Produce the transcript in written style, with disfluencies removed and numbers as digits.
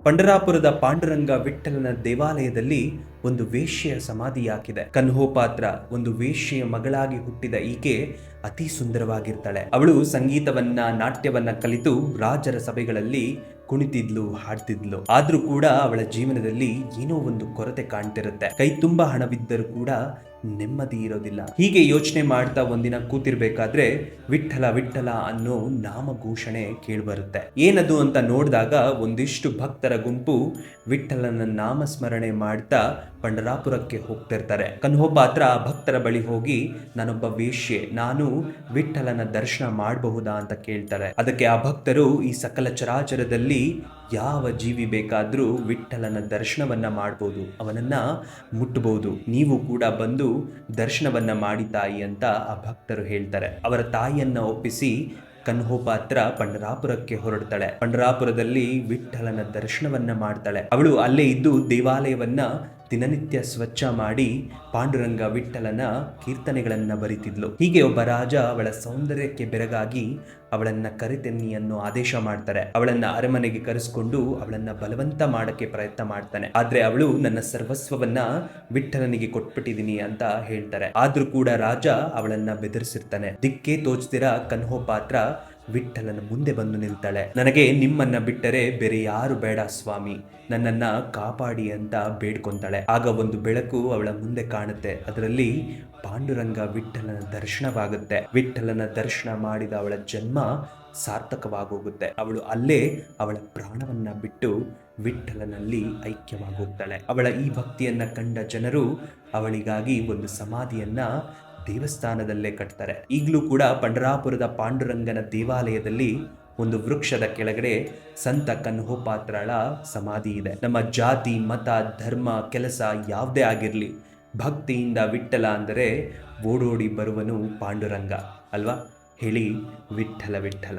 ಪಂಢರಾಪುರದ ಪಾಂಡುರಂಗ ವಿಠ್ಠಲನ ದೇವಾಲಯದಲ್ಲಿ ಒಂದು ವೇಶ್ಯೆಯ ಸಮಾಧಿ ಹಾಕಿದೆ. ಕನ್ಹೋಪಾತ್ರ ಒಂದು ವೇಶ್ಯೆಯ ಮಗಳಾಗಿ ಹುಟ್ಟಿದ ಈಕೆ ಅತಿ ಸುಂದರವಾಗಿರ್ತಾಳೆ. ಅವಳು ಸಂಗೀತವನ್ನ ನಾಟ್ಯವನ್ನ ಕಲಿತು ರಾಜರ ಸಭೆಗಳಲ್ಲಿ ಕುಣಿತಿದ್ಲು, ಹಾಡ್ತಿದ್ಲು. ಆದ್ರೂ ಕೂಡ ಅವಳ ಜೀವನದಲ್ಲಿ ಏನೋ ಒಂದು ಕೊರತೆ ಕಾಣ್ತಿರುತ್ತೆ. ಕೈ ತುಂಬಾ ಹಣವಿದ್ದರೂ ಕೂಡ ನೆಮ್ಮದಿ ಇರೋದಿಲ್ಲ. ಹೀಗೆ ಯೋಚನೆ ಮಾಡ್ತಾ ಒಂದಿನ ಕೂತಿರ್ಬೇಕಾದ್ರೆ ವಿಠ್ಠಲ ವಿಠ್ಠಲ ಅನ್ನೋ ನಾಮಘೋಷಣೆ ಕೇಳಿಬರುತ್ತೆ. ಏನದು ಅಂತ ನೋಡಿದಾಗ ಒಂದಿಷ್ಟು ಭಕ್ತರ ಗುಂಪು ವಿಠ್ಠಲನ ನಾಮಸ್ಮರಣೆ ಮಾಡ್ತಾ ಪಂಢರಾಪುರಕ್ಕೆ ಹೋಗ್ತಿರ್ತಾರೆ. ಕನ್ಹೋಪಾತ್ರ ಭಕ್ತರ ಬಳಿ ಹೋಗಿ, ನಾನೊಬ್ಬ ವೇಶ್ಯೆ, ನಾನು ವಿಠ್ಠಲನ ದರ್ಶನ ಮಾಡಬಹುದಾ ಅಂತ ಕೇಳ್ತಾರೆ. ಅದಕ್ಕೆ ಆ ಭಕ್ತರು, ಈ ಸಕಲ ಚರಾಚರದಲ್ಲಿ ಯಾವ ಜೀವಿ ಬೇಕಾದ್ರೂ ವಿಠ್ಠಲನ ದರ್ಶನವನ್ನ ಮಾಡಬಹುದು, ಅವನನ್ನ ಮುಟ್ಟಬಹುದು, ನೀವು ಕೂಡ ಬಂದು ದರ್ಶನವನ್ನ ಮಾಡಿ ತಾಯಿ ಅಂತ ಆ ಭಕ್ತರು ಹೇಳ್ತಾರೆ. ಅವರ ತಾಯಿಯನ್ನ ಒಪ್ಪಿಸಿ ಕನ್ಹೋಪಾತ್ರ ಪಂಢರಾಪುರಕ್ಕೆ ಹೊರಡ್ತಾಳೆ. ಪಂಢರಾಪುರದಲ್ಲಿ ವಿಠ್ಠಲನ ದರ್ಶನವನ್ನ ಮಾಡ್ತಾಳೆ. ಅವಳು ಅಲ್ಲೇ ಇದ್ದು ದೇವಾಲಯವನ್ನ ದಿನನಿತ್ಯ ಸ್ವಚ್ಛ ಮಾಡಿ ಪಾಂಡುರಂಗ ವಿಠ್ಠಲನ ಕೀರ್ತನೆಗಳನ್ನ ಬರಿತಿದ್ಲು. ಹೀಗೆ ಒಬ್ಬ ರಾಜ ಅವಳ ಸೌಂದರ್ಯಕ್ಕೆ ಬೆರಗಾಗಿ ಅವಳನ್ನ ಕರೆತೆನ್ನಿ ಅನ್ನೋ ಆದೇಶ ಮಾಡ್ತಾರೆ. ಅವಳನ್ನ ಅರಮನೆಗೆ ಕರೆಸಿಕೊಂಡು ಅವಳನ್ನ ಬಲವಂತ ಮಾಡಕ್ಕೆ ಪ್ರಯತ್ನ ಮಾಡ್ತಾನೆ. ಆದ್ರೆ ಅವಳು, ನನ್ನ ಸರ್ವಸ್ವವನ್ನ ವಿಠ್ಠಲನಿಗೆ ಕೊಟ್ಬಿಟ್ಟಿದೀನಿ ಅಂತ ಹೇಳ್ತಾರೆ. ಆದ್ರೂ ಕೂಡ ರಾಜ ಅವಳನ್ನ ಬೆದರಿಸಿರ್ತಾನೆ. ದಿಕ್ಕೇ ತೋಚ್ದಿರ ಕನ್ಹೋಪಾತ್ರ ವಿಠ್ಠಲನ ಮುಂದೆ ಬಂದು ನಿಲ್ತಾಳೆ. ನನಗೆ ನಿಮ್ಮನ್ನ ಬಿಟ್ಟರೆ ಬೇರೆ ಯಾರು ಬೇಡ ಸ್ವಾಮಿ, ನನ್ನನ್ನ ಕಾಪಾಡಿ ಅಂತ ಬೇಡ್ಕೊಂತಾಳೆ. ಆಗ ಒಂದು ಬೆಳಕು ಅವಳ ಮುಂದೆ ಕಾಣುತ್ತೆ. ಅದರಲ್ಲಿ ಪಾಂಡುರಂಗ ವಿಠ್ಠಲನ ದರ್ಶನವಾಗುತ್ತೆ. ವಿಠ್ಠಲನ ದರ್ಶನ ಮಾಡಿದ ಅವಳ ಜನ್ಮ ಸಾರ್ಥಕವಾಗೋಗುತ್ತೆ. ಅವಳು ಅಲ್ಲೇ ಅವಳ ಪ್ರಾಣವನ್ನ ಬಿಟ್ಟು ವಿಠ್ಠಲನಲ್ಲಿ ಐಕ್ಯವಾಗೋಗ್ತಾಳೆ. ಅವಳ ಈ ಭಕ್ತಿಯನ್ನ ಕಂಡ ಜನರು ಅವಳಿಗಾಗಿ ಒಂದು ಸಮಾಧಿಯನ್ನ ದೇವಸ್ಥಾನದಲ್ಲೇ ಕಟ್ತಾರೆ. ಈಗಲೂ ಕೂಡ ಪಂಢರಾಪುರದ ಪಾಂಡುರಂಗನ ದೇವಾಲಯದಲ್ಲಿ ಒಂದು ವೃಕ್ಷದ ಕೆಳಗಡೆ ಸಂತ ಕನ್ಹೋಪಾತ್ರಳ ಸಮಾಧಿ ಇದೆ. ನಮ್ಮ ಜಾತಿ, ಮತ, ಧರ್ಮ, ಕೆಲಸ ಯಾವುದೇ ಆಗಿರಲಿ, ಭಕ್ತಿಯಿಂದ ವಿಠ್ಠಲ ಅಂದರೆ ಓಡೋಡಿ ಬರುವನು ಪಾಂಡುರಂಗ ಅಲ್ವಾ? ಹೇಳಿ ವಿಠ್ಠಲ ವಿಠ್ಠಲ.